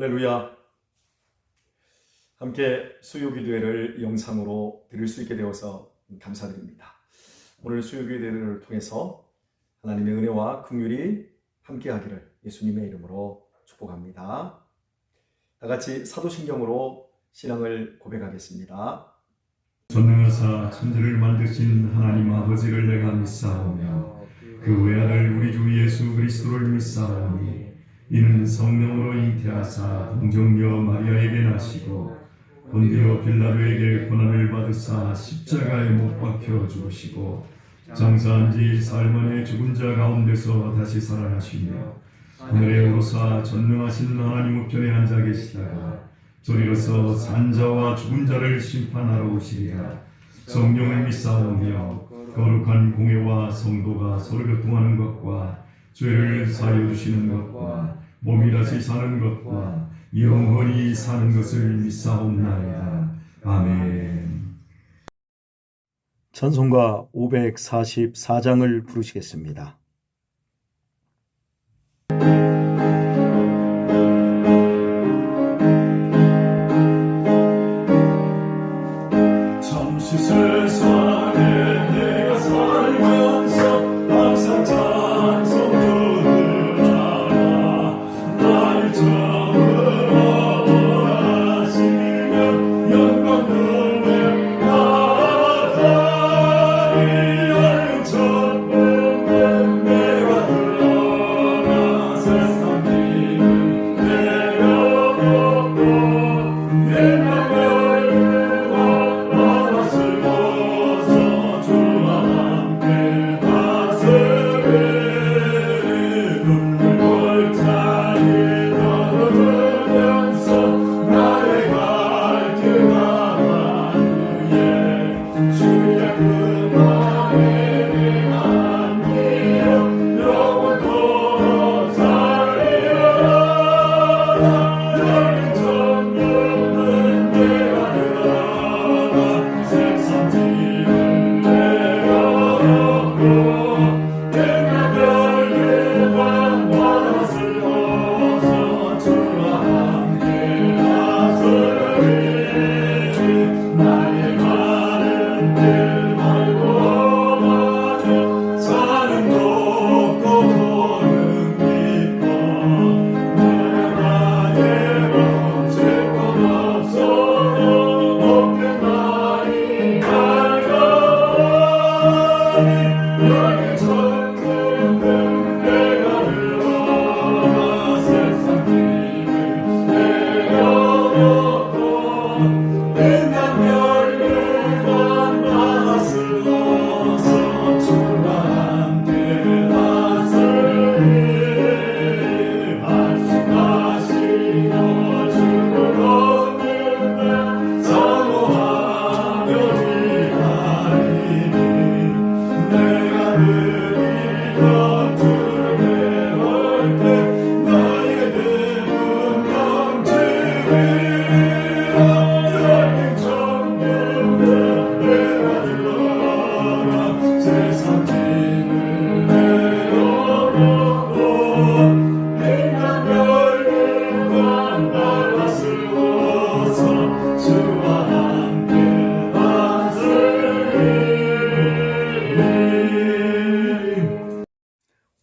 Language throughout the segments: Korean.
할렐루야. 함께 수요기도회를 영상으로 들을 수 있게 되어서 감사드립니다. 오늘 수요기도회를 통해서 하나님의 은혜와 긍휼이 함께하기를 예수님의 이름으로 축복합니다. 다 같이 사도신경으로 신앙을 고백하겠습니다. 전능하사 천지를 만드신 하나님 아버지를 내가 믿사오며 그 외아들 우리 주 예수 그리스도를 믿사오니 이는 성령으로 잉태하사 동정녀 마리아에게 나시고 본디오 빌라도에게 고난을 받으사 십자가에 못 박혀 죽으시고 장사한 지 사흘 만에 죽은 자 가운데서 다시 살아나시며 하늘에 오르사 전능하신 하나님 우편에 앉아 계시다가 저리로서 산자와 죽은 자를 심판하러 오시리라. 성령을 믿사오며 거룩한 공회와 성도가 서로 교통하는 것과 죄를 사하여 주시는 것과 몸이 다시 사는 것과 영원히 사는 것을 믿사옵나이다. 아멘. 찬송가 544장을 부르시겠습니다. 잠시 세상에 내가 살면서 항상 찬송 부르잖아. 날 잡으러 원하시면 영광을 나가리. 열린 천국은 내가 들어가 세상 길을 내려놓고 옛날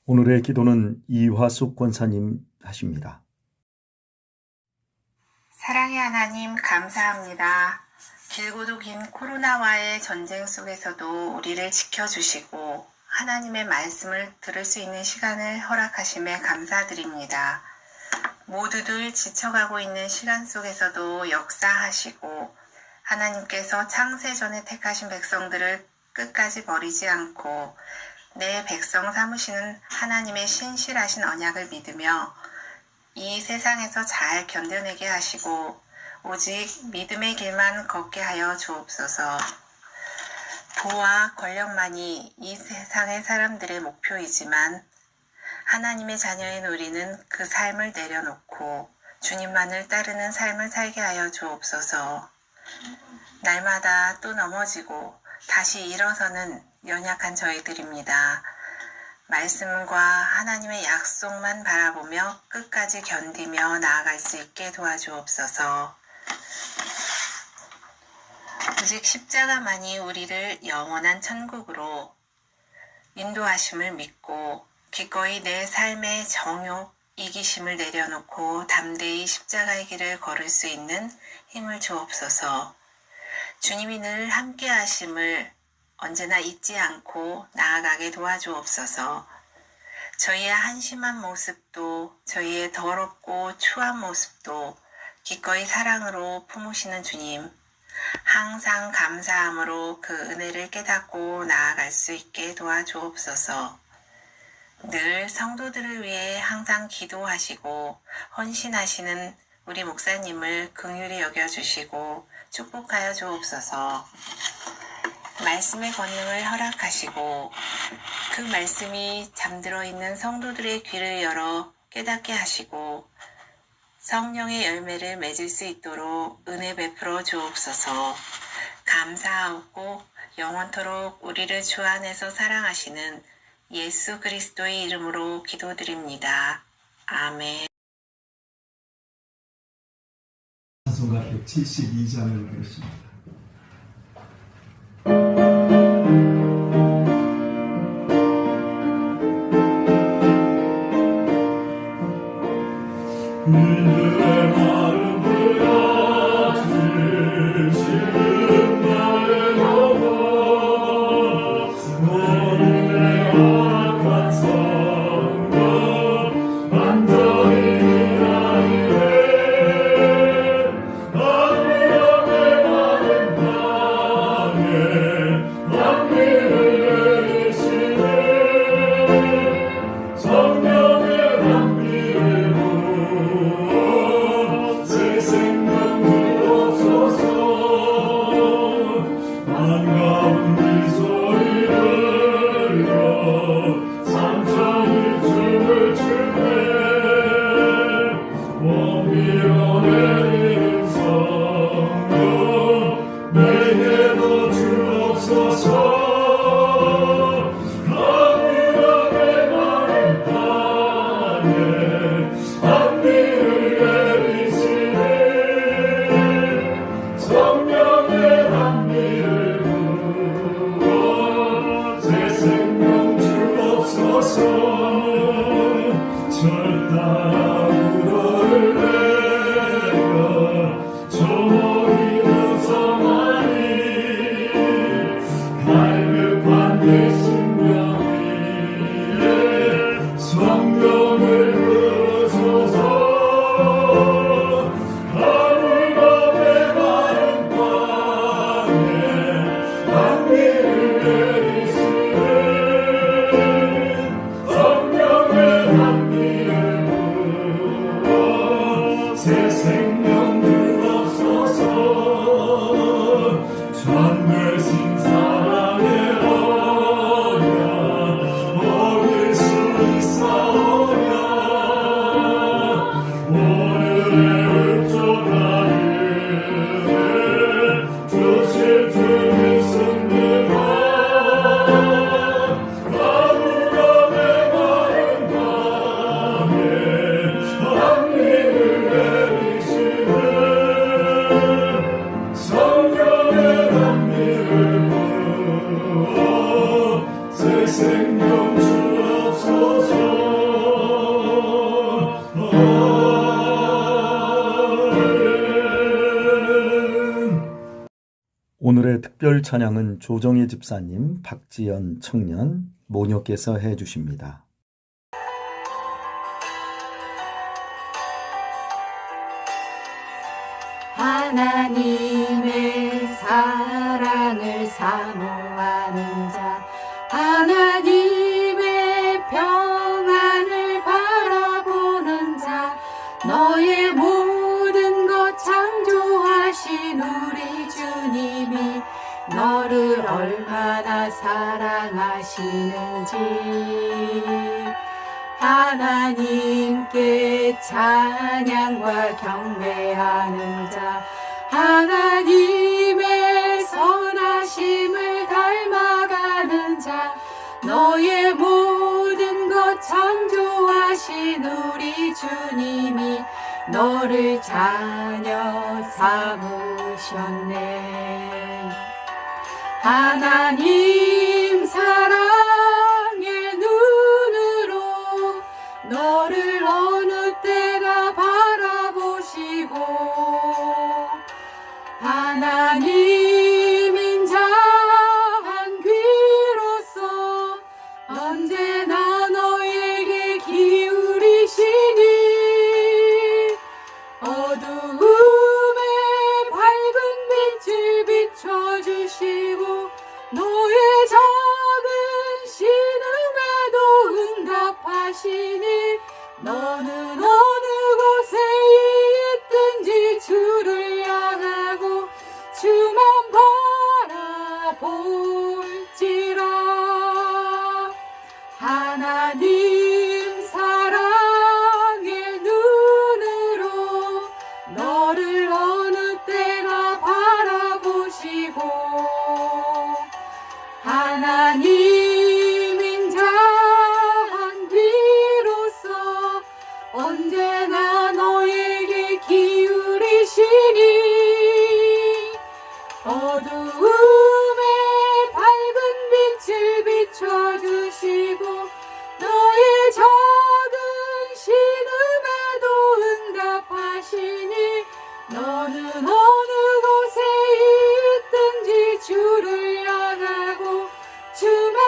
오늘의 기도는 이화숙 권사님 하십니다. 사랑의 하나님 감사합니다. 길고도 긴 코로나와의 전쟁 속에서도 우리를 지켜주시고 하나님의 말씀을 들을 수 있는 시간을 허락하심에 감사드립니다. 모두들 지쳐가고 있는 시간 속에서도 역사하시고 하나님께서 창세전에 택하신 백성들을 끝까지 버리지 않고 내 백성 삼으시는 하나님의 신실하신 언약을 믿으며 이 세상에서 잘 견뎌내게 하시고 오직 믿음의 길만 걷게 하여 주옵소서. 부와 권력만이 이 세상의 사람들의 목표이지만 하나님의 자녀인 우리는 그 삶을 내려놓고 주님만을 따르는 삶을 살게 하여 주옵소서. 날마다 또 넘어지고 다시 일어서는 연약한 저희들입니다. 말씀과 하나님의 약속만 바라보며 끝까지 견디며 나아갈 수 있게 도와주옵소서. 오직 십자가만이 우리를 영원한 천국으로 인도하심을 믿고 기꺼이 내 삶의 정욕, 이기심을 내려놓고 담대히 십자가의 길을 걸을 수 있는 힘을 주옵소서. 주님이 늘 함께 하심을 언제나 잊지 않고 나아가게 도와주옵소서. 저희의 한심한 모습도 저희의 더럽고 추한 모습도 기꺼이 사랑으로 품으시는 주님, 항상 감사함으로 그 은혜를 깨닫고 나아갈 수 있게 도와주옵소서. 늘 성도들을 위해 항상 기도하시고 헌신하시는 우리 목사님을 긍휼히 여겨주시고 축복하여 주옵소서. 말씀의 권능을 허락하시고 그 말씀이 잠들어 있는 성도들의 귀를 열어 깨닫게 하시고 성령의 열매를 맺을 수 있도록 은혜 베풀어 주옵소서. 감사하고 영원토록 우리를 주 안에서 사랑하시는 예수 그리스도의 이름으로 기도드립니다. 아멘. 찬송가 172장을 부르십니다. 그들의 마음 부여주신 나의 영혼 오늘의 악한 성도 완전히 위하이래 아무렴의 많은 땅에 단비를 내리시네 성령의 단비를 새 생명 주옵소서 반가운 미소를 들려 삼천이 춤을 추네 온 밀어내리는 성령 내게도 주옵소서 아무렴의 마른 땅에 단비를 내리시네 성령의 단비를 부어 새 생명 주옵소서 절 따라 울어를 내려 조목이 무성하니 갈급한 내 심령 위에 성령을 부으소서 하늘밤의 마른 땅에 단비를 내리시네 성령의 단비를 부어 새 생명 주옵소서 전되신 사랑의 언약 어길 수 있사오냐 오늘의 흡족하기를 주실 주 믿습니다 아무렴의 마른 땅에 단비를 내리시네 성령의 단비를 부어 새 생명 주옵소서 오늘의 특별 찬양은 조정희 집사님, 박지연 청년, 모녀께서 해주십니다. 하나님의 사랑을 사모하는 자 하나님의 평안을 바라보는 자 너의 모든 것 창조하신 우리 주님이 너를 얼마나 사랑하시는지 하나님께 찬양과 경배하는 자 하나님의 선하심을 닮아가는 자 너의 모든 창조하신 우리 주님이 너를 자녀 삼으셨네. 하나님 사랑의 눈으로 너를 어느 때나 바라보시고 하나님 인자한 귀로서 언제나 너에게 기울이시니 어두움에 밝은 빛을 비춰주시고 너의 작은 신음에도 응답하시니 너는 어느 곳에 있든지 주를 향하고 주만 바라볼지라. 하나님 사랑의 눈으로 너를 어느 때나 바라보시고 하나님 인자한 귀로서 언제나 너에게 기울이시니 어두움에 밝은 빛을 비춰주시고 너의 작은 신음에도 응답하시니 너는 어느 곳에 있든지 주를 향하고 주만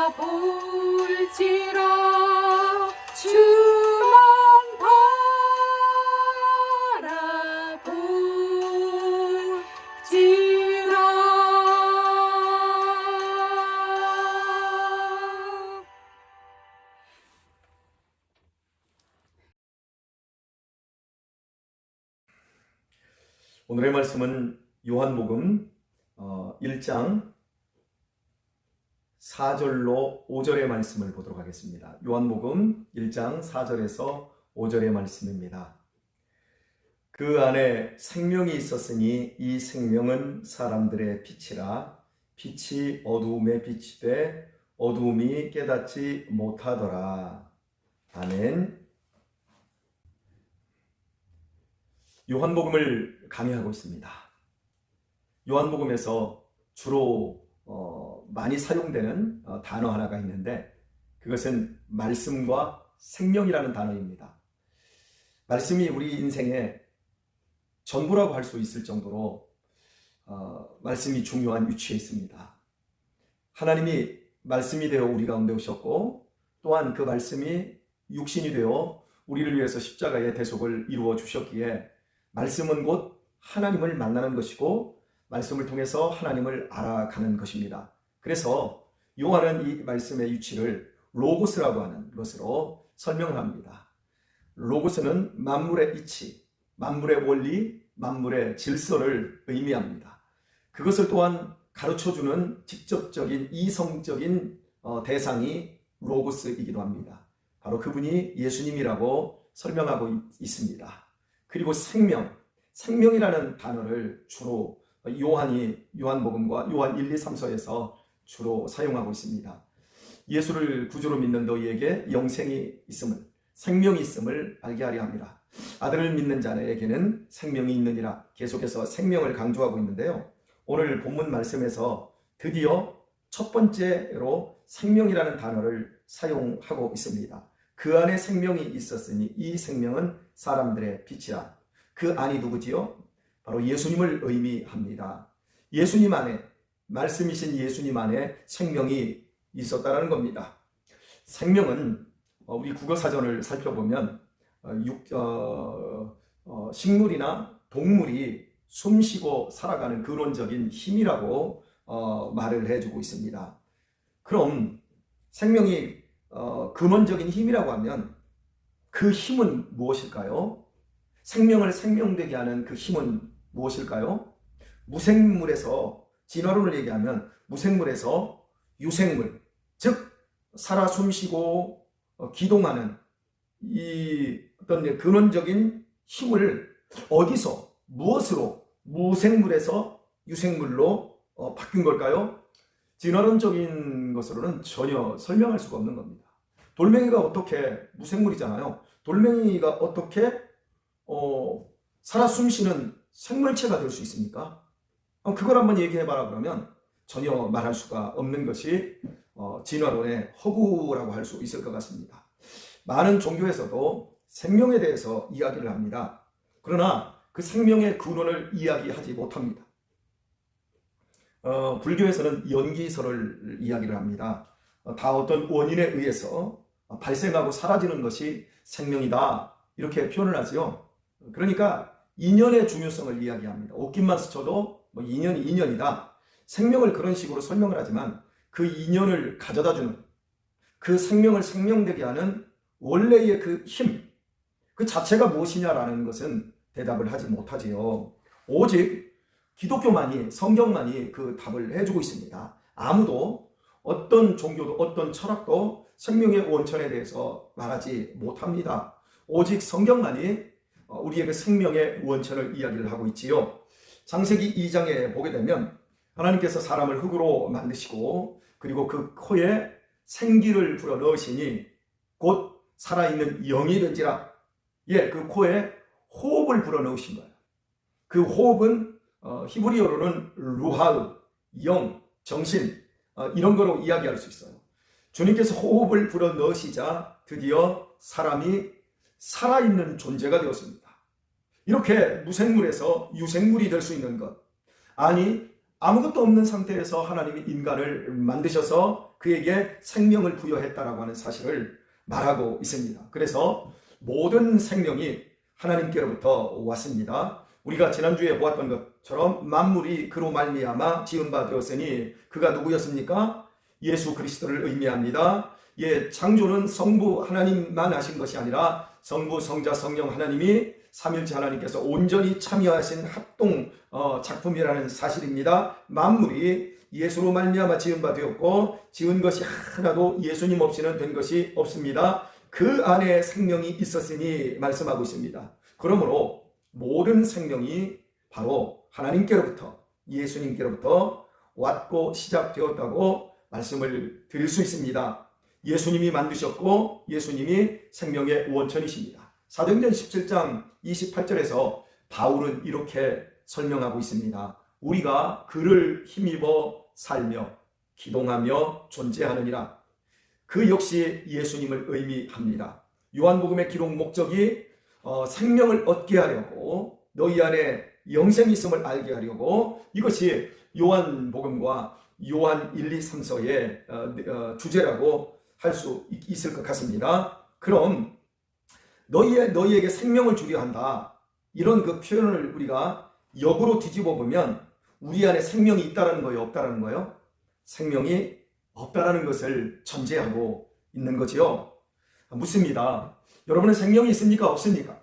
바라볼지라. 주만 바라볼지라. 오늘의 말씀은 요한복음 1장 4절로 5절의 말씀을 보도록 하겠습니다. 요한복음 1장 4절에서 5절의 말씀입니다. 그 안에 생명이 있었으니 이 생명은 사람들의 빛이라. 빛이 어두움에 비치되 어두움이 깨닫지 못하더라. 아멘. 요한복음을 강의하고 있습니다. 요한복음에서 주로 많이 사용되는 단어 하나가 있는데 그것은 말씀과 생명이라는 단어입니다. 말씀이 우리 인생의 전부라고 할 수 있을 정도로 말씀이 중요한 위치에 있습니다. 하나님이 말씀이 되어 우리 가운데 오셨고 또한 그 말씀이 육신이 되어 우리를 위해서 십자가의 대속을 이루어 주셨기에 말씀은 곧 하나님을 만나는 것이고 말씀을 통해서 하나님을 알아가는 것입니다. 그래서 요한은 이 말씀의 위치를 로고스라고 하는 것으로 설명을 합니다. 로고스는 만물의 이치, 만물의 원리, 만물의 질서를 의미합니다. 그것을 또한 가르쳐주는 직접적인 이성적인 대상이 로고스이기도 합니다. 바로 그분이 예수님이라고 설명하고 있습니다. 그리고 생명이라는 단어를 주로 요한복음과 요한 1, 2, 3서에서 주로 사용하고 있습니다. 예수를 구주로 믿는 너희에게 영생이 있음을, 생명이 있음을 알게 하려 합니다. 아들을 믿는 자에게는 생명이 있느니라. 계속해서 생명을 강조하고 있는데요. 오늘 본문 말씀에서 드디어 첫 번째로 생명이라는 단어를 사용하고 있습니다. 그 안에 생명이 있었으니 이 생명은 사람들의 빛이라. 그 안이 누구지요? 바로 예수님을 의미합니다. 예수님 안에, 말씀이신 예수님 안에 생명이 있었다는 겁니다. 생명은 우리 국어사전을 살펴보면 식물이나 동물이 숨쉬고 살아가는 근원적인 힘이라고 말을 해주고 있습니다. 그럼 생명이 근원적인 힘이라고 하면 그 힘은 무엇일까요? 생명을 생명되게 하는 그 힘은 무엇일까요? 무생물에서, 진화론을 얘기하면 무생물에서 유생물, 즉 살아 숨쉬고 기동하는 이 어떤 근원적인 힘을 어디서, 무엇으로 무생물에서 유생물로 바뀐 걸까요? 진화론적인 것으로는 전혀 설명할 수가 없는 겁니다. 돌멩이가 어떻게, 무생물이잖아요. 돌멩이가 어떻게 살아 숨쉬는 생물체가 될 수 있습니까? 그걸 한번 얘기해봐라 그러면 전혀 말할 수가 없는 것이 진화론의 허구라고 할 수 있을 것 같습니다. 많은 종교에서도 생명에 대해서 이야기를 합니다. 그러나 그 생명의 근원을 이야기하지 못합니다. 불교에서는 연기설을 이야기를 합니다. 다 어떤 원인에 의해서 발생하고 사라지는 것이 생명이다, 이렇게 표현을 하지요. 그러니까 인연의 중요성을 이야기합니다. 옷깃만 스쳐도 뭐 인연이 인연이다, 생명을 그런 식으로 설명을 하지만 그 인연을 가져다주는, 그 생명을 생명되게 하는 원래의 그 힘, 그 자체가 무엇이냐라는 것은 대답을 하지 못하지요. 오직 기독교만이, 성경만이 그 답을 해주고 있습니다. 아무도, 어떤 종교도 어떤 철학도 생명의 원천에 대해서 말하지 못합니다. 오직 성경만이 우리에게 생명의 원천을 이야기를 하고 있지요. 창세기 2장에 보게 되면 하나님께서 사람을 흙으로 만드시고 그리고 그 코에 생기를 불어 넣으시니 곧 살아있는 영이 된지라. 그 코에 호흡을 불어 넣으신 거예요. 그 호흡은 히브리어로는 루하우, 영, 정신, 이런 거로 이야기할 수 있어요. 주님께서 호흡을 불어 넣으시자 드디어 사람이 살아있는 존재가 되었습니다. 이렇게 무생물에서 유생물이 될 수 있는 것, 아니 아무것도 없는 상태에서 하나님이 인간을 만드셔서 그에게 생명을 부여했다라고 하는 사실을 말하고 있습니다. 그래서 모든 생명이 하나님께로부터 왔습니다. 우리가 지난주에 보았던 것처럼 만물이 그로 말미암아 지은 바 되었으니 그가 누구였습니까? 예수 그리스도를 의미합니다. 창조는 성부 하나님만 하신 것이 아니라 성부, 성자, 성령 하나님이 삼일체 하나님께서 온전히 참여하신 합동 작품이라는 사실입니다. 만물이 예수로 말미암아 지은 바 되었고 지은 것이 하나도 예수님 없이는 된 것이 없습니다. 그 안에 생명이 있었으니 말씀하고 있습니다. 그러므로 모든 생명이 바로 하나님께로부터, 예수님께로부터 왔고 시작되었다고 말씀을 드릴 수 있습니다. 예수님이 만드셨고 예수님이 생명의 원천이십니다. 사도행전 17장 28절에서 바울은 이렇게 설명하고 있습니다. 우리가 그를 힘입어 살며 기동하며 존재하느니라. 그 역시 예수님을 의미합니다. 요한복음의 기록 목적이 생명을 얻게 하려고, 너희 안에 영생이 있음을 알게 하려고, 이것이 요한복음과 요한 1, 2, 3서의 주제라고 할 수 있을 것 같습니다. 그럼 너희에게 생명을 주려 한다, 이런 그 표현을 우리가 역으로 뒤집어 보면 우리 안에 생명이 있다라는 거예요, 없다라는 거예요? 생명이 없다라는 것을 전제하고 있는 거지요. 묻습니다. 여러분은 생명이 있습니까? 없습니까?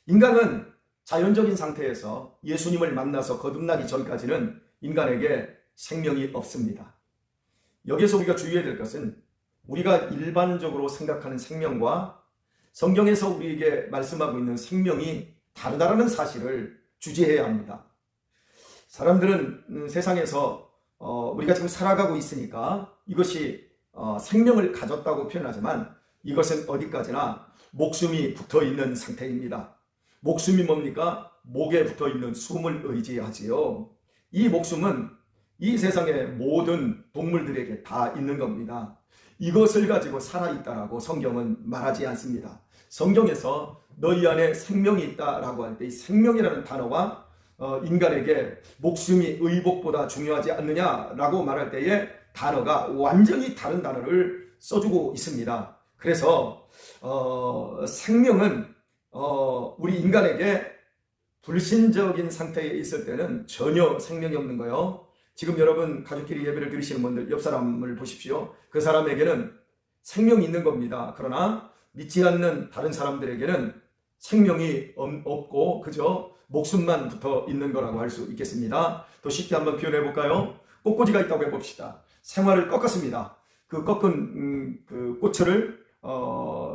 인간은 자연적인 상태에서 예수님을 만나서 거듭나기 전까지는 인간에게 생명이 없습니다. 여기서 우리가 주의해야 될 것은 우리가 일반적으로 생각하는 생명과 성경에서 우리에게 말씀하고 있는 생명이 다르다는 사실을 주지해야 합니다. 사람들은 세상에서 우리가 지금 살아가고 있으니까 이것이 생명을 가졌다고 표현하지만 이것은 어디까지나 목숨이 붙어있는 상태입니다. 목숨이 뭡니까? 목에 붙어있는 숨을 의지하지요. 이 목숨은 이 세상의 모든 동물들에게 다 있는 겁니다. 이것을 가지고 살아있다라고 성경은 말하지 않습니다. 성경에서 너희 안에 생명이 있다라고 할 때 이 생명이라는 단어와 인간에게 목숨이 의복보다 중요하지 않느냐라고 말할 때의 단어가 완전히 다른 단어를 써주고 있습니다. 그래서 생명은 우리 인간에게 불신적인 상태에 있을 때는 전혀 생명이 없는 거예요. 지금 여러분 가족끼리 예배를 드리시는 분들 옆 사람을 보십시오. 그 사람에게는 생명이 있는 겁니다. 그러나 믿지 않는 다른 사람들에게는 생명이 없고 그저 목숨만 붙어 있는 거라고 할 수 있겠습니다. 더 쉽게 한번 표현해 볼까요? 꽃꽂이가 있다고 해봅시다. 생화를 꺾었습니다. 그 꺾은 그 꽃을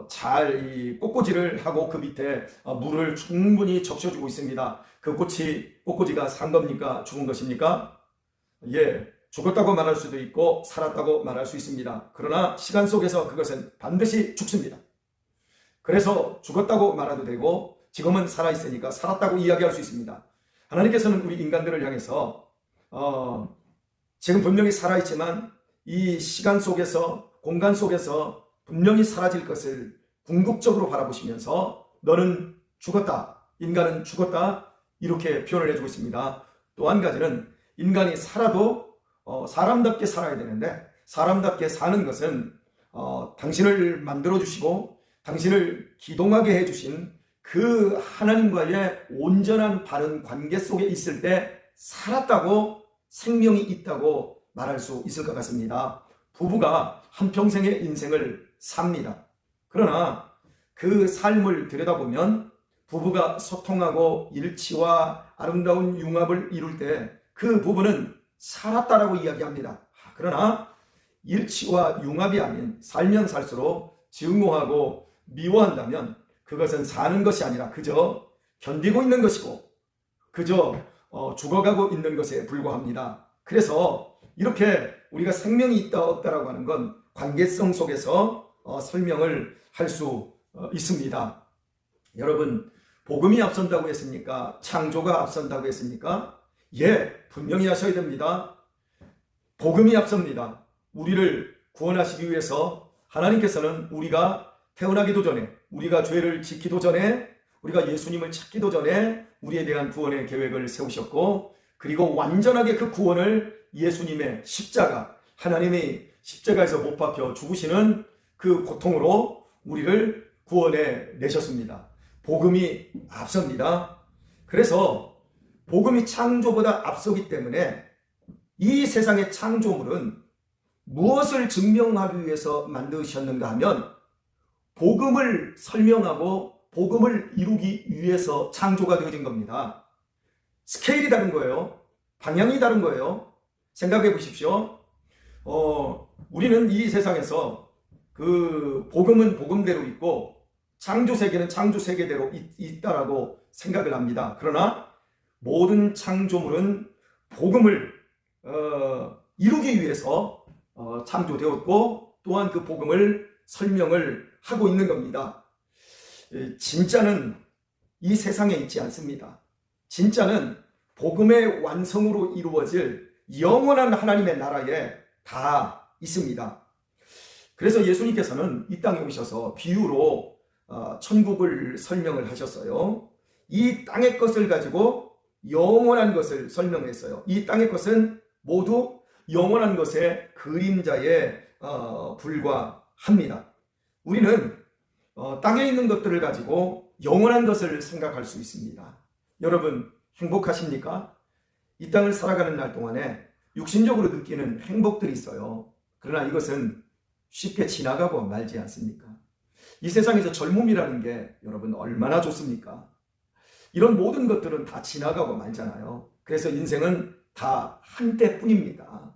잘 이 꽃꽂이를 하고 그 밑에 물을 충분히 적셔주고 있습니다. 그 꽃꽂이가 산 겁니까? 죽은 것입니까? 죽었다고 말할 수도 있고 살았다고 말할 수 있습니다. 그러나 시간 속에서 그것은 반드시 죽습니다. 그래서 죽었다고 말해도 되고 지금은 살아있으니까 살았다고 이야기할 수 있습니다. 하나님께서는 우리 인간들을 향해서 지금 분명히 살아있지만 이 시간 속에서 공간 속에서 분명히 사라질 것을 궁극적으로 바라보시면서 너는 죽었다, 인간은 죽었다, 이렇게 표현을 해주고 있습니다. 또 한 가지는 인간이 살아도 사람답게 살아야 되는데 사람답게 사는 것은 당신을 만들어주시고 당신을 기동하게 해주신 그 하나님과의 온전한 바른 관계 속에 있을 때 살았다고, 생명이 있다고 말할 수 있을 것 같습니다. 부부가 한평생의 인생을 삽니다. 그러나 그 삶을 들여다보면 부부가 소통하고 일치와 아름다운 융합을 이룰 때 그 부부는 살았다라고 이야기합니다. 그러나 일치와 융합이 아닌 살면 살수록 증오하고 미워한다면 그것은 사는 것이 아니라 그저 견디고 있는 것이고 그저 죽어가고 있는 것에 불과합니다. 그래서 이렇게 우리가 생명이 있다 없다라고 하는 건 관계성 속에서 설명을 할 수 있습니다. 여러분, 복음이 앞선다고 했습니까? 창조가 앞선다고 했습니까? 예, 분명히 하셔야 됩니다. 복음이 앞섭니다. 우리를 구원하시기 위해서 하나님께서는 우리가 태어나기도 전에, 우리가 죄를 짓기도 전에, 우리가 예수님을 찾기도 전에 우리에 대한 구원의 계획을 세우셨고, 그리고 완전하게 그 구원을 예수님의 십자가, 하나님이 십자가에서 못 박혀 죽으시는 그 고통으로 우리를 구원해 내셨습니다. 복음이 앞섭니다. 그래서 복음이 창조보다 앞서기 때문에 이 세상의 창조물은 무엇을 증명하기 위해서 만드셨는가 하면 복음을 설명하고 복음을 이루기 위해서 창조가 되어진 겁니다. 스케일이 다른 거예요. 방향이 다른 거예요. 생각해 보십시오. 우리는 이 세상에서 그 복음은 복음대로 있고 창조 세계는 창조 세계대로 있다라고 생각을 합니다. 그러나 모든 창조물은 복음을 이루기 위해서 창조되었고 또한 그 복음을 설명을 하고 있는 겁니다. 진짜는 이 세상에 있지 않습니다. 진짜는 복음의 완성으로 이루어질 영원한 하나님의 나라에 다 있습니다. 그래서 예수님께서는 이 땅에 오셔서 비유로 천국을 설명을 하셨어요. 이 땅의 것을 가지고 영원한 것을 설명했어요. 이 땅의 것은 모두 영원한 것의 그림자에 불과합니다. 우리는 땅에 있는 것들을 가지고 영원한 것을 생각할 수 있습니다. 여러분, 행복하십니까? 이 땅을 살아가는 날 동안에 육신적으로 느끼는 행복들이 있어요. 그러나 이것은 쉽게 지나가고 말지 않습니까? 이 세상에서 젊음이라는 게 여러분 얼마나 좋습니까? 이런 모든 것들은 다 지나가고 말잖아요. 그래서 인생은 다 한때뿐입니다.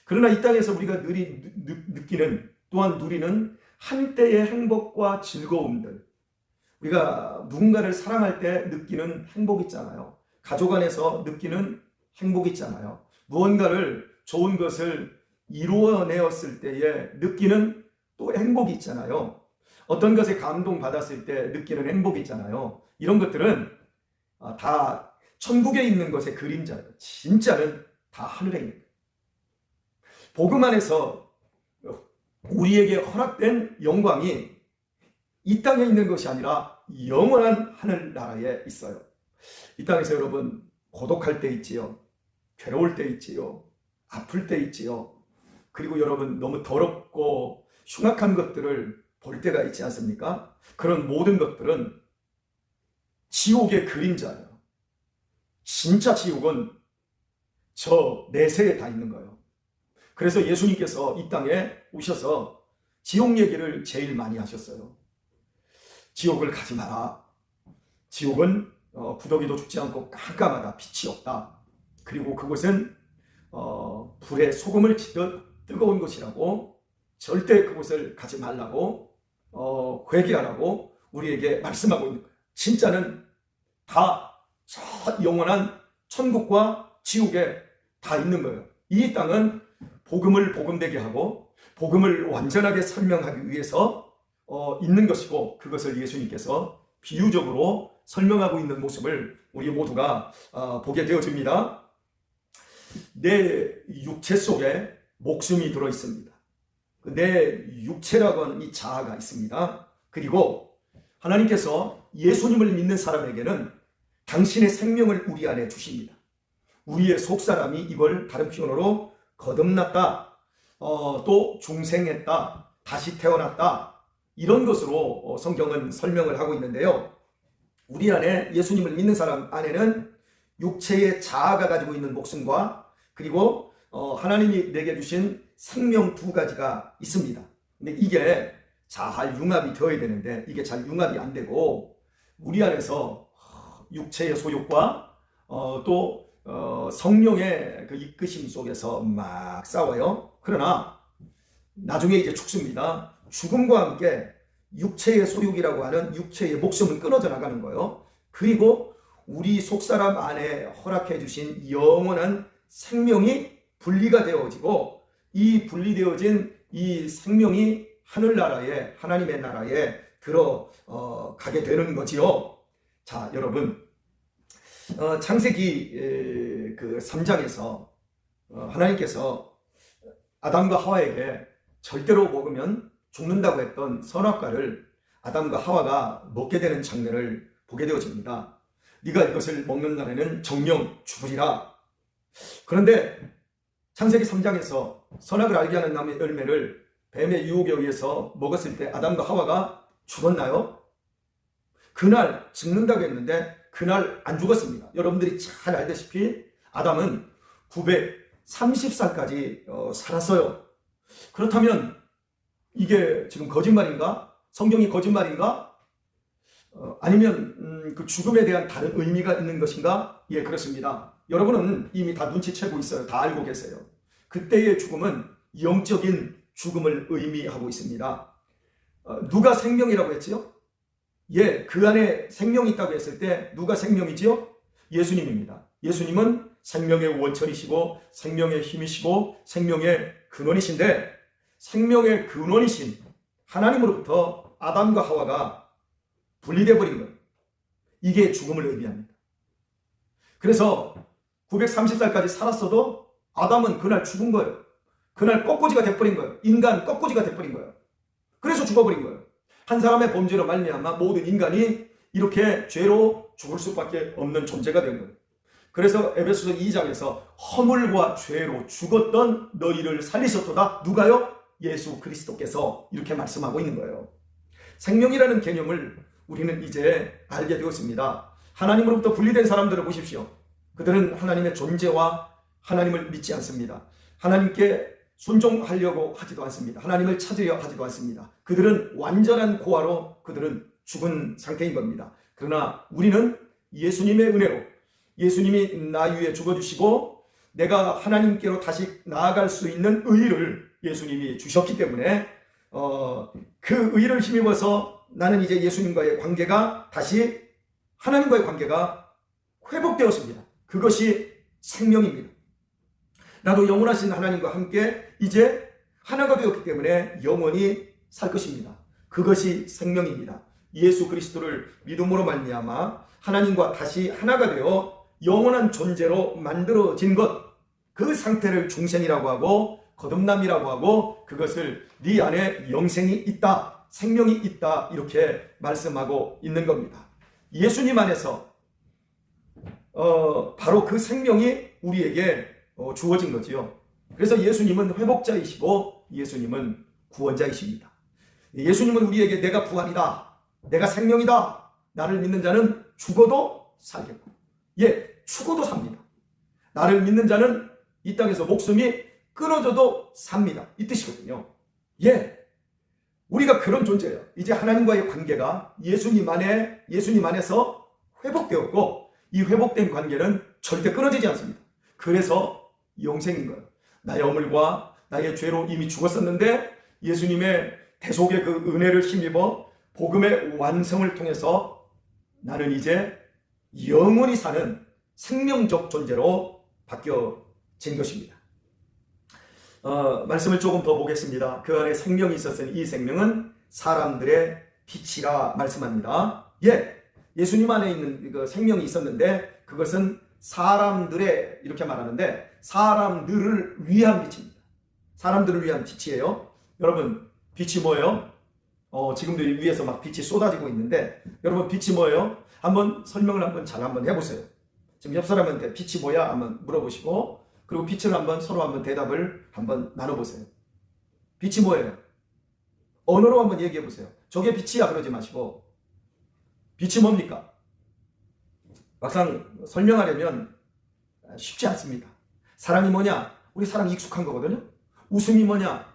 그러나 이 땅에서 우리가 느끼는 또한 누리는 한때의 행복과 즐거움들, 우리가 누군가를 사랑할 때 느끼는 행복 있잖아요. 가족 안에서 느끼는 행복 있잖아요. 무언가를 좋은 것을 이루어내었을 때에 느끼는 또 행복이 있잖아요. 어떤 것에 감동받았을 때 느끼는 행복이 있잖아요. 이런 것들은 다 천국에 있는 것의 그림자예요. 진짜는 다 하늘에 있는 거예요. 복음 안에서 우리에게 허락된 영광이 이 땅에 있는 것이 아니라 영원한 하늘나라에 있어요. 이 땅에서 여러분 고독할 때 있지요. 괴로울 때 있지요. 아플 때 있지요. 그리고 여러분 너무 더럽고 흉악한 것들을 볼 때가 있지 않습니까? 그런 모든 것들은 지옥의 그림자예요. 진짜 지옥은 저 내세에 다 있는 거예요. 그래서 예수님께서 이 땅에 오셔서 지옥 얘기를 제일 많이 하셨어요. 지옥을 가지 마라. 지옥은 구더기도 죽지 않고 깜깜하다. 빛이 없다. 그리고 그곳은 불에 소금을 치듯 뜨거운 곳이라고, 절대 그곳을 가지 말라고 회개하라고 우리에게 말씀하고 있는 거예요. 진짜는 다 저 영원한 천국과 지옥에 다 있는 거예요. 이 땅은 복음을 복음되게 하고 복음을 완전하게 설명하기 위해서 있는 것이고, 그것을 예수님께서 비유적으로 설명하고 있는 모습을 우리 모두가 보게 되어집니다. 내 육체 속에 목숨이 들어 있습니다. 내 육체라고 하는 이 자아가 있습니다. 그리고 하나님께서 예수님을 믿는 사람에게는 당신의 생명을 우리 안에 주십니다. 우리의 속사람이 이걸 다른 표현으로 거듭났다, 또 중생했다, 다시 태어났다, 이런 것으로 성경은 설명을 하고 있는데요. 우리 안에, 예수님을 믿는 사람 안에는 육체의 자아가 가지고 있는 목숨과 그리고 하나님이 내게 주신 생명 두 가지가 있습니다. 근데 이게 잘 융합이 되어야 되는데 이게 잘 융합이 안 되고 우리 안에서 육체의 소욕과 또 성령의 그 이끄심 속에서 막 싸워요. 그러나 나중에 이제 죽습니다. 죽음과 함께 육체의 소욕이라고 하는 육체의 목숨은 끊어져 나가는 거예요. 그리고 우리 속사람 안에 허락해 주신 영원한 생명이 분리가 되어지고, 이 분리되어진 이 생명이 하늘나라에, 하나님의 나라에 들어가게 되는 거지요. 자, 여러분, 창세기 그 3장에서 하나님께서 아담과 하와에게 절대로 먹으면 죽는다고 했던 선악과를 아담과 하와가 먹게 되는 장면을 보게 되어집니다. 네가 이것을 먹는 날에는 정령 죽으리라. 그런데 창세기 3장에서 선악을 알게 하는 나무의 열매를 뱀의 유혹에 의해서 먹었을 때 아담과 하와가 죽었나요? 그날 죽는다고 했는데 그날 안 죽었습니다. 여러분들이 잘 알다시피 아담은 930살까지 살았어요. 그렇다면 이게 지금 거짓말인가? 성경이 거짓말인가? 아니면 그 죽음에 대한 다른 의미가 있는 것인가? 예, 그렇습니다. 여러분은 이미 다 눈치채고 있어요. 다 알고 계세요. 그때의 죽음은 영적인 죽음을 의미하고 있습니다. 누가 생명이라고 했지요? 예, 그 안에 생명이 있다고 했을 때 누가 생명이지요? 예수님입니다. 예수님은 생명의 원천이시고 생명의 힘이시고 생명의 근원이신데, 생명의 근원이신 하나님으로부터 아담과 하와가 분리되어 버린 거예요. 이게 죽음을 의미합니다. 그래서 930살까지 살았어도 아담은 그날 죽은 거예요. 그날 꺾고지가 돼버린 거예요. 인간 꺾고지가 돼버린 거예요. 그래서 죽어버린 거예요. 한 사람의 범죄로 말미암아 모든 인간이 이렇게 죄로 죽을 수밖에 없는 존재가 된 거예요. 그래서 에베소서 2장에서 허물과 죄로 죽었던 너희를 살리셨도다. 누가요? 예수 그리스도께서, 이렇게 말씀하고 있는 거예요. 생명이라는 개념을 우리는 이제 알게 되었습니다. 하나님으로부터 분리된 사람들을 보십시오. 그들은 하나님의 존재와 하나님을 믿지 않습니다. 하나님께 순종하려고 하지도 않습니다. 하나님을 찾으려 하지도 않습니다. 그들은 완전한 고아로 그들은 죽은 상태인 겁니다. 그러나 우리는 예수님의 은혜로, 예수님이 나 위에 죽어주시고 내가 하나님께로 다시 나아갈 수 있는 의를 예수님이 주셨기 때문에 그 의를 힘입어서 나는 이제 예수님과의 관계가 다시, 하나님과의 관계가 회복되었습니다. 그것이 생명입니다. 나도 영원하신 하나님과 함께 이제 하나가 되었기 때문에 영원히 살 것입니다. 그것이 생명입니다. 예수 그리스도를 믿음으로 말미암아 하나님과 다시 하나가 되어 영원한 존재로 만들어진 것, 그 상태를 중생이라고 하고 거듭남이라고 하고, 그것을 네 안에 영생이 있다, 생명이 있다, 이렇게 말씀하고 있는 겁니다. 예수님 안에서 바로 그 생명이 우리에게 주어진 거지요. 그래서 예수님은 회복자이시고 예수님은 구원자이십니다. 예수님은 우리에게 내가 부활이다, 내가 생명이다, 나를 믿는 자는 죽어도 살겠고, 예, 죽어도 삽니다. 나를 믿는 자는 이 땅에서 목숨이 끊어져도 삽니다, 이 뜻이거든요. 예, 우리가 그런 존재예요. 이제 하나님과의 관계가 예수님 안에서 회복되었고, 이 회복된 관계는 절대 끊어지지 않습니다. 그래서 영생인 거예요. 나의 허물과 나의 죄로 이미 죽었었는데 예수님의 대속의 그 은혜를 힘입어 복음의 완성을 통해서 나는 이제 영원히 사는 생명적 존재로 바뀌어진 것입니다. 말씀을 조금 더 보겠습니다. 그 안에 생명이 있었으니 이 생명은 사람들의 빛이라 말씀합니다. 예수님 안에 있는 그 생명이 있었는데 그것은 사람들의, 이렇게 말하는데 사람들을 위한 빛입니다. 사람들을 위한 빛이에요. 여러분, 빛이 뭐예요? 지금도 위에서 막 빛이 쏟아지고 있는데 여러분, 빛이 뭐예요? 한번 설명을 한번 해보세요. 지금 옆 사람한테 빛이 뭐야? 한번 물어보시고, 그리고 빛을 서로 한번 대답을 한번 나눠보세요. 빛이 뭐예요? 언어로 한번 얘기해보세요. 저게 빛이야 그러지 마시고, 빛이 뭡니까? 막상 설명하려면 쉽지 않습니다. 사랑이 뭐냐? 우리 사랑 익숙한 거거든요. 웃음이 뭐냐?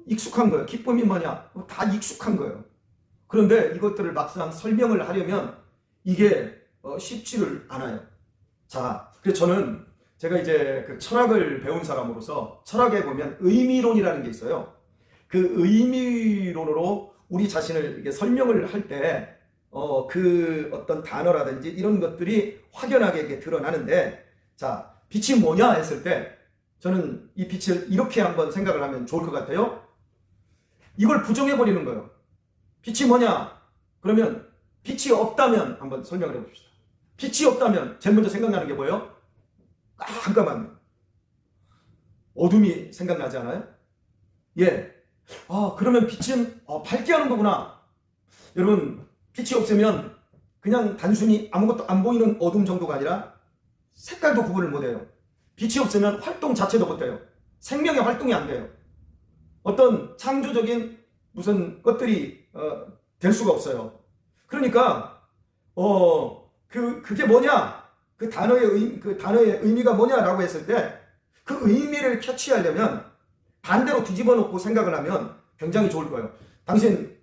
익숙한 거예요. 기쁨이 뭐냐? 다 익숙한 거예요. 그런데 이것들을 막상 설명을 하려면 이게 쉽지를 않아요. 자, 그래서 저는 제가 이제 그 철학을 배운 사람으로서 철학에 보면 의미론이라는 게 있어요. 그 의미론으로 우리 자신을 이렇게 설명을 할 때 그 어떤 단어라든지 이런 것들이 확연하게 이렇게 드러나는데, 자, 빛이 뭐냐 했을 때 저는 이 빛을 이렇게 한번 생각을 하면 좋을 것 같아요. 이걸 부정해 버리는 거예요. 빛이 뭐냐? 그러면 빛이 없다면 한번 설명을 해봅시다. 빛이 없다면 제일 먼저 생각나는 게 뭐예요? 깜깜한 어둠이 생각나지 않아요? 그러면 빛은 밝게 하는 거구나. 여러분, 빛이 없으면 그냥 단순히 아무것도 안 보이는 어둠 정도가 아니라 색깔도 구분을 못해요. 빛이 없으면 활동 자체도 못해요. 생명의 활동이 안 돼요. 어떤 창조적인 무슨 것들이 될 수가 없어요. 그러니까 그게 뭐냐? 그 단어의 의미가 뭐냐라고 했을 때 그 의미를 캐치하려면 반대로 뒤집어 놓고 생각을 하면 굉장히 좋을 거예요. 당신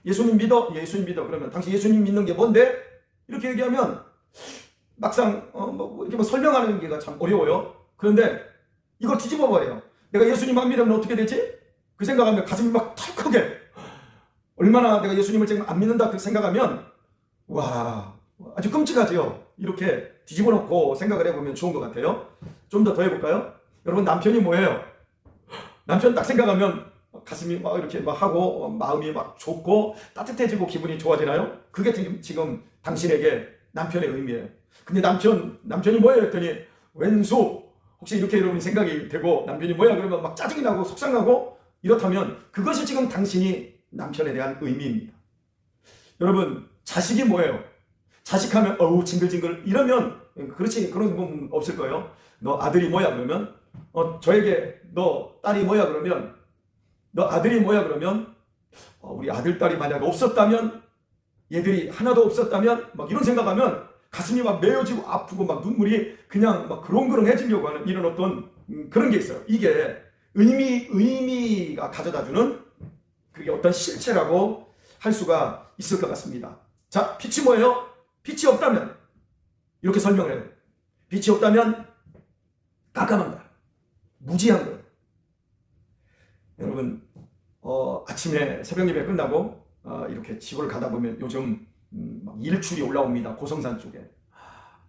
예수님 믿어? 예수님 믿어. 그러면 당신 예수님 믿는 게 뭔데? 이렇게 얘기하면 막상 이렇게 설명하는 게 참 어려워요. 그런데 이걸 뒤집어 버려요. 내가 예수님 안 믿으면 어떻게 되지? 그 생각하면 가슴이 막 털컥해. 얼마나 내가 예수님을 지금 안 믿는다 그 생각하면 와, 아주 끔찍하죠. 이렇게 뒤집어 놓고 생각을 해보면 좋은 것 같아요. 좀 더 해볼까요? 여러분, 남편이 뭐예요? 남편 딱 생각하면 가슴이 막 이렇게 막 하고 마음이 막 좋고 따뜻해지고 기분이 좋아지나요? 그게 지금 당신에게 남편의 의미예요. 근데 남편이 뭐예요? 했더니 왼수. 혹시 이렇게 여러분이 생각이 되고 남편이 뭐야? 그러면 막 짜증이 나고 속상하고 이렇다면 그것이 지금 당신이 남편에 대한 의미입니다. 여러분, 자식이 뭐예요? 자식하면 징글징글 이러면 그렇지, 그런 건 없을 거예요. 너 아들이 뭐야? 그러면 저에게 너 딸이 뭐야? 그러면 너 아들이 뭐야? 그러면 우리 아들 딸이 만약 없었다면, 얘들이 하나도 없었다면 막 이런 생각하면 가슴이 막 메어지고 아프고 막 눈물이 그냥 막 그렁그렁해지려고 하는 이런 어떤 그런 게 있어요. 이게 의미가 가져다주는 그게 어떤 실체라고 할 수가 있을 것 같습니다. 자, 빛이 뭐예요? 빛이 없다면 이렇게 설명을 해요. 빛이 없다면 깜깜한 거야. 무지한 거야. 여러분, 아침에 새벽 예배 끝나고 이렇게 집을 가다 보면 요즘 막 일출이 올라옵니다. 고성산 쪽에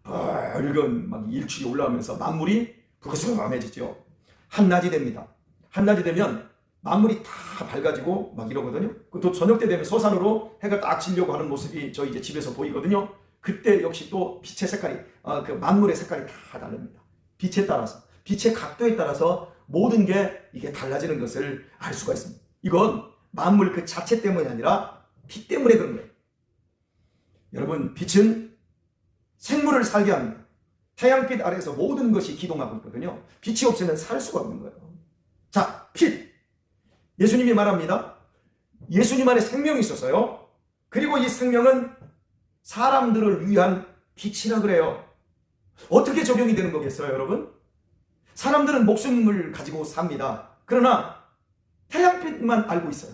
붉은 막 일출이 올라오면서 만물이 부스럼해지죠. 한낮이 됩니다. 한낮이 되면 만물이 다 밝아지고 막 이러거든요. 또 저녁 때 되면 서산으로 해가 딱 지려고 하는 모습이 저희 이제 집에서 보이거든요. 그때 역시 또 빛의 색깔이 그 만물의 색깔이 다 다릅니다. 빛에 따라서, 빛의 각도에 따라서 모든 게 이게 달라지는 것을 알 수가 있습니다. 이건 만물 그 자체 때문이 아니라 빛 때문에 그런 거예요. 여러분, 빛은 생물을 살게 합니다. 태양빛 아래에서 모든 것이 기동하고 있거든요. 빛이 없으면 살 수가 없는 거예요. 자, 빛. 예수님이 말합니다. 예수님 안에 생명이 있었어요. 그리고 이 생명은 사람들을 위한 빛이라 그래요. 어떻게 적용이 되는 거겠어요, 여러분? 사람들은 목숨을 가지고 삽니다. 그러나 태양빛만 알고 있어요.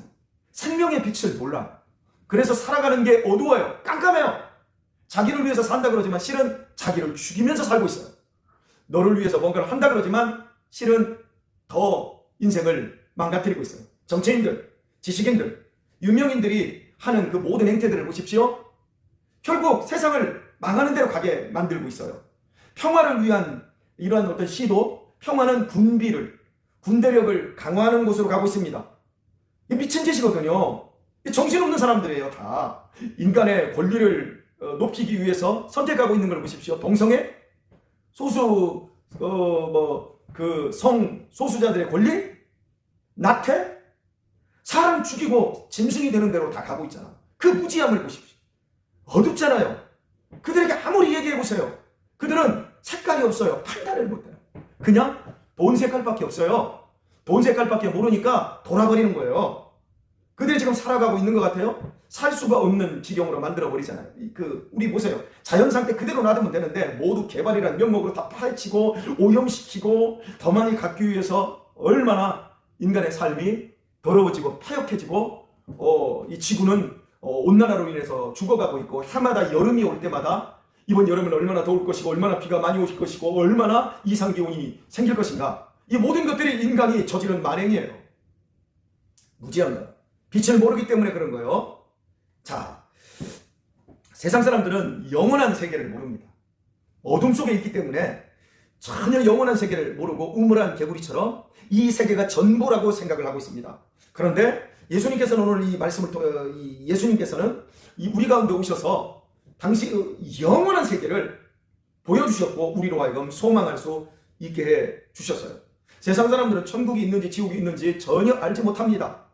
생명의 빛을 몰라. 그래서 살아가는 게 어두워요. 깜깜해요. 자기를 위해서 산다 그러지만 실은 자기를 죽이면서 살고 있어요. 너를 위해서 뭔가를 한다 그러지만 실은 더 인생을 망가뜨리고 있어요. 정치인들, 지식인들, 유명인들이 하는 그 모든 행태들을 보십시오. 결국 세상을 망하는 대로 가게 만들고 있어요. 평화를 위한 이러한 어떤 시도, 평화는 분비를, 군대력을 강화하는 곳으로 가고 있습니다. 이 미친 짓이거든요. 정신없는 사람들이에요. 다 인간의 권리를 높이기 위해서 선택하고 있는 걸 보십시오. 동성애, 소수 성소수자들의 권리, 낙태, 사람 죽이고 짐승이 되는 대로 다 가고 있잖아. 그 무지함을 보십시오. 어둡잖아요. 그들에게 아무리 얘기해 보세요. 그들은 색깔이 없어요. 판단을 못해요. 그냥 돈 색깔밖에 없어요. 돈 색깔밖에 모르니까 돌아버리는 거예요. 그들이 지금 살아가고 있는 것 같아요. 살 수가 없는 지경으로 만들어버리잖아요. 우리 보세요. 자연 상태 그대로 놔두면 되는데 모두 개발이라는 명목으로 다 파헤치고 오염시키고 더 많이 갖기 위해서 얼마나 인간의 삶이 더러워지고 파역해지고 이 지구는 온난화로 인해서 죽어가고 있고 해마다 여름이 올 때마다 이번 여름은 얼마나 더울 것이고 얼마나 비가 많이 오실 것이고 얼마나 이상기온이 생길 것인가. 이 모든 것들이 인간이 저지른 만행이에요. 무지한 거예요. 빛을 모르기 때문에 그런 거예요. 자, 세상 사람들은 영원한 세계를 모릅니다. 어둠 속에 있기 때문에 전혀 영원한 세계를 모르고 우물한 개구리처럼 이 세계가 전부라고 생각을 하고 있습니다. 그런데 예수님께서는 오늘 이 말씀을 통해 예수님께서는 우리 가운데 오셔서 당시 영원한 세계를 보여주셨고 우리로 하여금 소망할 수 있게 해 주셨어요. 세상 사람들은 천국이 있는지 지옥이 있는지 전혀 알지 못합니다.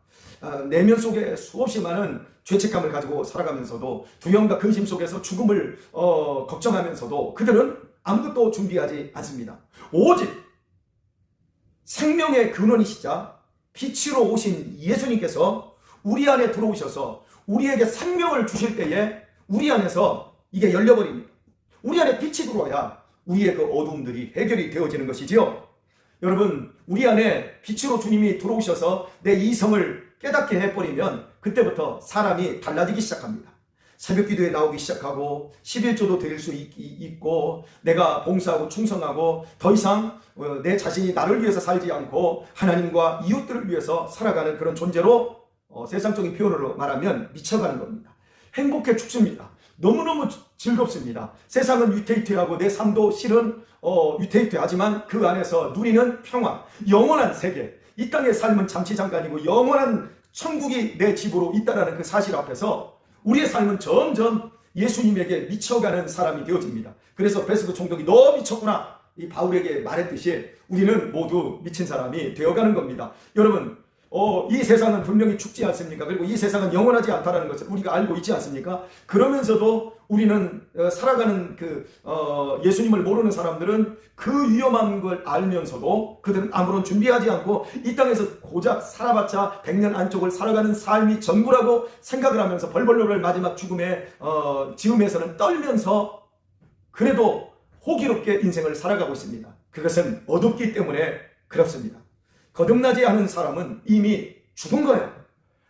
내면 속에 수없이 많은 죄책감을 가지고 살아가면서도 두려움과 근심 속에서 죽음을 걱정하면서도 그들은 아무것도 준비하지 않습니다. 오직 생명의 근원이시자 빛으로 오신 예수님께서 우리 안에 들어오셔서 우리에게 생명을 주실 때에 우리 안에서 이게 열려버립니다. 우리 안에 빛이 들어와야 우리의 그 어두움들이 해결이 되어지는 것이지요. 여러분, 우리 안에 빛으로 주님이 들어오셔서 내 이성을 깨닫게 해버리면 그때부터 사람이 달라지기 시작합니다. 새벽 기도에 나오기 시작하고 11조도 드릴 수 있고 내가 봉사하고 충성하고 더 이상 내 자신이 나를 위해서 살지 않고 하나님과 이웃들을 위해서 살아가는 그런 존재로 세상적인 표현으로 말하면 미쳐가는 겁니다. 행복해 죽습니다. 너무너무 즐겁습니다. 세상은 위태위태하고 내 삶도 실은 위태위태하지만 그 안에서 누리는 평화, 영원한 세계, 이 땅의 삶은 잠시 잠깐이고 영원한 천국이 내 집으로 있다는 그 사실 앞에서 우리의 삶은 점점 예수님에게 미쳐가는 사람이 되어집니다. 그래서 베스도 총독이 너 미쳤구나 이 바울에게 말했듯이 우리는 모두 미친 사람이 되어가는 겁니다. 여러분, 이 세상은 분명히 죽지 않습니까? 그리고 이 세상은 영원하지 않다는 것을 우리가 알고 있지 않습니까? 그러면서도 우리는 살아가는 예수님을 모르는 사람들은 그 위험한 걸 알면서도 그들은 아무런 준비하지 않고 이 땅에서 고작 살아봤자 100년 안쪽을 살아가는 삶이 전부라고 생각을 하면서 벌벌벌 마지막 죽음의 지음에서는 떨면서 그래도 호기롭게 인생을 살아가고 있습니다. 그것은 어둡기 때문에 그렇습니다. 거듭나지 않은 사람은 이미 죽은 거예요.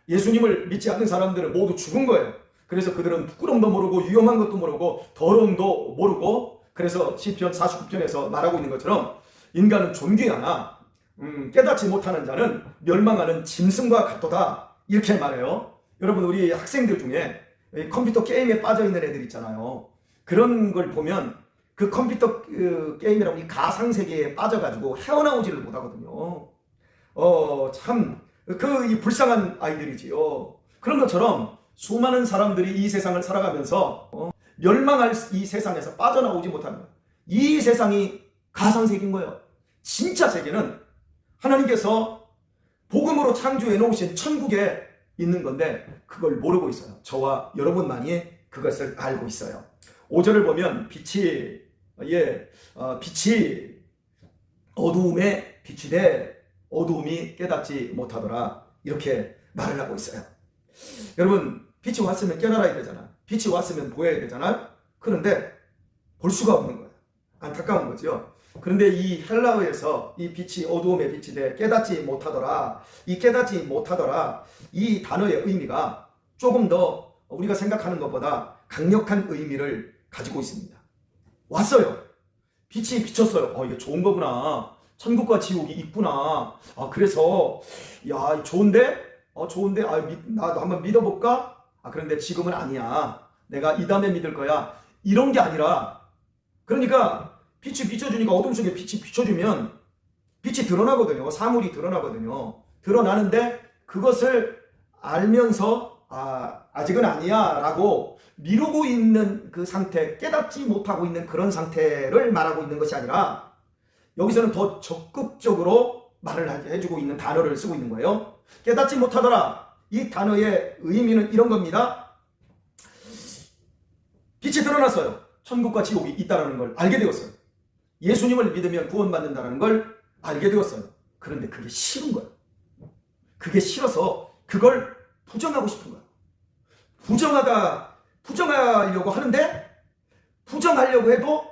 예수님을 믿지 않는 사람들은 모두 죽은 거예요. 그래서 그들은 부끄러움도 모르고 위험한 것도 모르고 더러움도 모르고 그래서 시편 49편에서 말하고 있는 것처럼 인간은 존귀하나 깨닫지 못하는 자는 멸망하는 짐승과 같도다 이렇게 말해요. 여러분, 우리 학생들 중에 컴퓨터 게임에 빠져있는 애들 있잖아요. 그런 걸 보면 그 컴퓨터 게임이라고 이 가상세계에 빠져가지고 헤어나오지를 못하거든요. 이 불쌍한 아이들이지요. 그런 것처럼 수많은 사람들이 이 세상을 살아가면서 멸망할 이 세상에서 빠져나오지 못하는 거예요. 이 세상이 가상세계인 거예요. 진짜 세계는 하나님께서 복음으로 창조해 놓으신 천국에 있는 건데 그걸 모르고 있어요. 저와 여러분만이 그것을 알고 있어요. 5절을 보면 빛이 어두움에 빛이 돼 어두움이 깨닫지 못하더라 이렇게 말을 하고 있어요. 여러분, 빛이 왔으면 깨달아야 되잖아. 빛이 왔으면 보여야 되잖아. 그런데 볼 수가 없는 거예요. 안타까운 거죠. 그런데 이 헬라어에서 이 빛이 어두움에 빛이 돼 깨닫지 못하더라, 이 깨닫지 못하더라 이 단어의 의미가 조금 더 우리가 생각하는 것보다 강력한 의미를 가지고 있습니다. 왔어요. 빛이 비쳤어요. 이게 좋은 거구나. 천국과 지옥이 있구나. 그래서 야, 좋은데? 좋은데? 나도 한번 믿어볼까? 그런데 지금은 아니야. 내가 이 다음에 믿을 거야. 이런 게 아니라, 그러니까 빛이 비춰주니까 어둠 속에 빛이 비춰주면 빛이 드러나거든요. 사물이 드러나거든요. 드러나는데 그것을 알면서 아직은 아니야 라고 미루고 있는 그 상태, 깨닫지 못하고 있는 그런 상태를 말하고 있는 것이 아니라 여기서는 더 적극적으로 말을 해주고 있는 단어를 쓰고 있는 거예요. 깨닫지 못하더라. 이 단어의 의미는 이런 겁니다. 빛이 드러났어요. 천국과 지옥이 있다는 걸 알게 되었어요. 예수님을 믿으면 구원받는다는 걸 알게 되었어요. 그런데 그게 싫은 거예요. 그게 싫어서 그걸 부정하고 싶은 거예요. 부정하려고 하는데 부정하려고 해도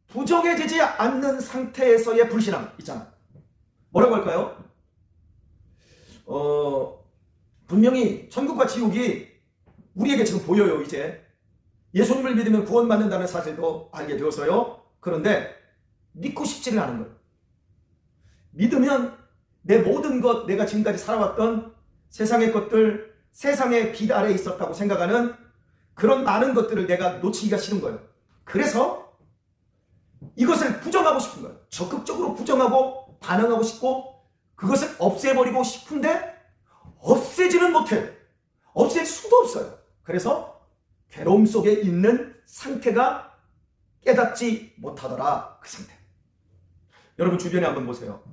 부정해지지 않는 상태에서의 불신앙 있잖아. 뭐라고 할까요? 분명히 천국과 지옥이 우리에게 지금 보여요. 이제 예수님을 믿으면 구원받는다는 사실도 알게 되었어요. 그런데 믿고 싶지를 않은 거예요. 믿으면 내 모든 것, 내가 지금까지 살아왔던 세상의 것들, 세상의 빛 아래에 있었다고 생각하는 그런 많은 것들을 내가 놓치기가 싫은 거예요. 그래서 이것을 부정하고 싶은 거예요. 적극적으로 부정하고 반응하고 싶고 그것을 없애버리고 싶은데 없애지는 못해요. 없앨 수도 없어요. 그래서 괴로움 속에 있는 상태가 깨닫지 못하더라. 그 상태. 여러분 주변에 한번 보세요.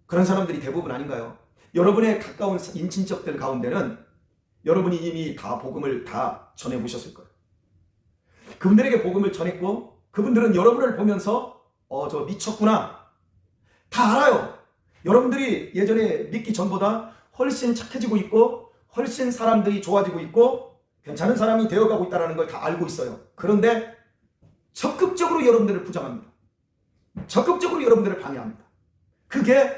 그런 사람들이 대부분 아닌가요? 여러분의 가까운 인친척들 가운데는 여러분이 이미 다 복음을 다 전해보셨을 거예요. 그분들에게 복음을 전했고 그분들은 여러분을 보면서 저 미쳤구나. 다 알아요. 여러분들이 예전에 믿기 전보다 훨씬 착해지고 있고 훨씬 사람들이 좋아지고 있고 괜찮은 사람이 되어가고 있다는 걸 다 알고 있어요. 그런데 적극적으로 여러분들을 부정합니다. 적극적으로 여러분들을 방해합니다. 그게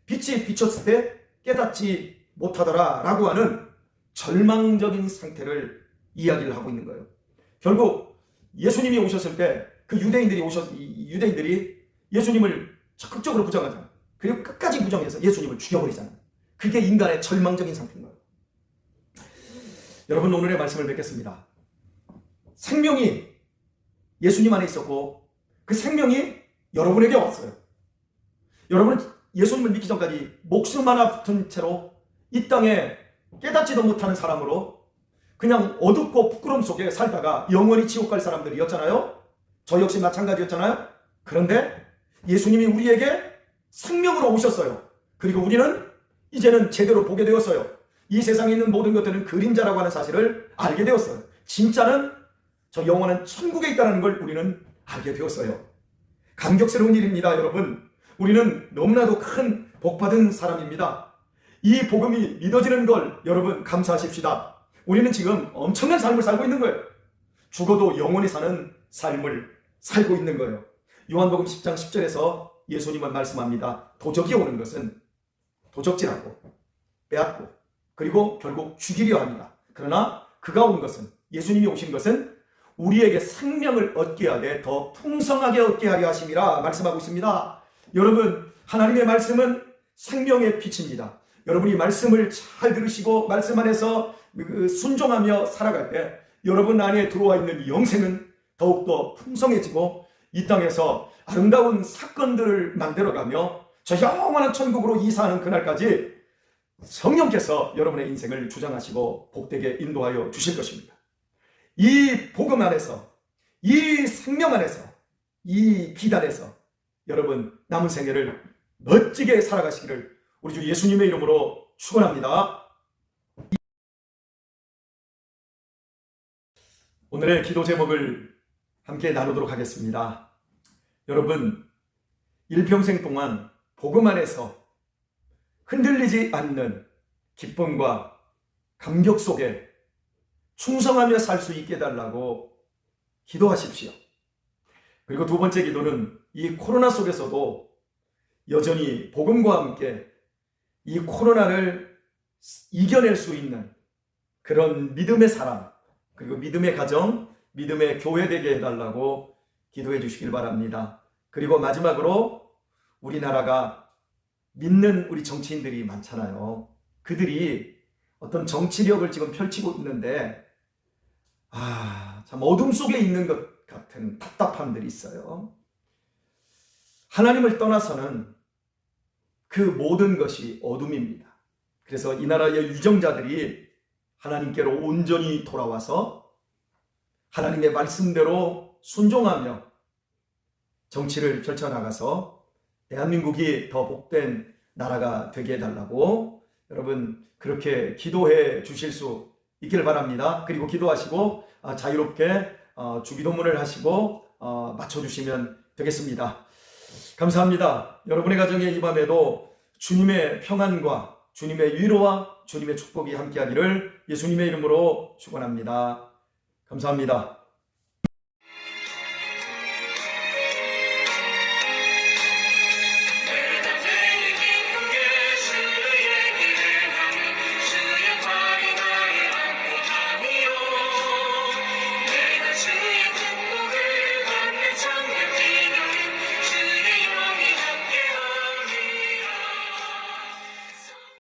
빛이 비쳤을 때 깨닫지 못하더라 라고 하는 절망적인 상태를 이야기를 하고 있는 거예요. 결국 예수님이 오셨을 때 그 유대인들이 예수님을 적극적으로 부정하잖아요. 그리고 끝까지 부정해서 예수님을 죽여버리잖아요. 그게 인간의 절망적인 상태인 거예요. 여러분 오늘의 말씀을 뵙겠습니다. 생명이 예수님 안에 있었고 그 생명이 여러분에게 왔어요. 여러분은 예수님을 믿기 전까지 목숨 하나 붙은 채로 이 땅에 깨닫지도 못하는 사람으로 그냥 어둡고 부끄러움 속에 살다가 영원히 지옥 갈 사람들이었잖아요. 저 역시 마찬가지였잖아요. 그런데 예수님이 우리에게 생명으로 오셨어요. 그리고 우리는 이제는 제대로 보게 되었어요. 이 세상에 있는 모든 것들은 그림자라고 하는 사실을 알게 되었어요. 진짜는 저 영원한 천국에 있다는 걸 우리는 알게 되었어요. 감격스러운 일입니다, 여러분. 우리는 너무나도 큰 복받은 사람입니다. 이 복음이 믿어지는 걸 여러분 감사하십시다. 우리는 지금 엄청난 삶을 살고 있는 거예요. 죽어도 영원히 사는 삶을 살고 있는 거예요. 요한복음 10장 10절에서 예수님은 말씀합니다. 도적이 오는 것은 도적질하고 빼앗고 그리고 결국 죽이려 합니다. 그러나 그가 온 것은 예수님이 오신 것은 우리에게 생명을 얻게 하되 더 풍성하게 얻게 하려 하심이라 말씀하고 있습니다. 여러분 하나님의 말씀은 생명의 빛입니다. 여러분이 말씀을 잘 들으시고 말씀 안에서 순종하며 살아갈 때 여러분 안에 들어와 있는 영생은 더욱더 풍성해지고 이 땅에서 아름다운 사건들을 만들어가며 저 영원한 천국으로 이사하는 그날까지 성령께서 여러분의 인생을 주장하시고 복되게 인도하여 주실 것입니다. 이 복음 안에서 이 생명 안에서 이 빛 안에서 여러분 남은 생애를 멋지게 살아가시기를 우리 주 예수님의 이름으로 축원합니다. 오늘의 기도 제목을 함께 나누도록 하겠습니다. 여러분 일평생 동안 복음 안에서 흔들리지 않는 기쁨과 감격 속에 충성하며 살 수 있게 해달라고 기도하십시오. 그리고 두 번째 기도는 이 코로나 속에서도 여전히 복음과 함께 이 코로나를 이겨낼 수 있는 그런 믿음의 사람, 그리고 믿음의 가정, 믿음의 교회 되게 해달라고 기도해 주시길 바랍니다. 그리고 마지막으로 우리나라가 믿는 우리 정치인들이 많잖아요. 그들이 어떤 정치력을 지금 펼치고 있는데 참 어둠 속에 있는 것 같은 답답함들이 있어요. 하나님을 떠나서는 그 모든 것이 어둠입니다. 그래서 이 나라의 유정자들이 하나님께로 온전히 돌아와서 하나님의 말씀대로 순종하며 정치를 펼쳐나가서 대한민국이 더 복된 나라가 되게 해달라고 여러분 그렇게 기도해 주실 수 있기를 바랍니다. 그리고 기도하시고 자유롭게 주기도문을 하시고 맞춰주시면 되겠습니다. 감사합니다. 여러분의 가정에 이 밤에도 주님의 평안과 주님의 위로와 주님의 축복이 함께하기를 예수님의 이름으로 축원합니다. 감사합니다.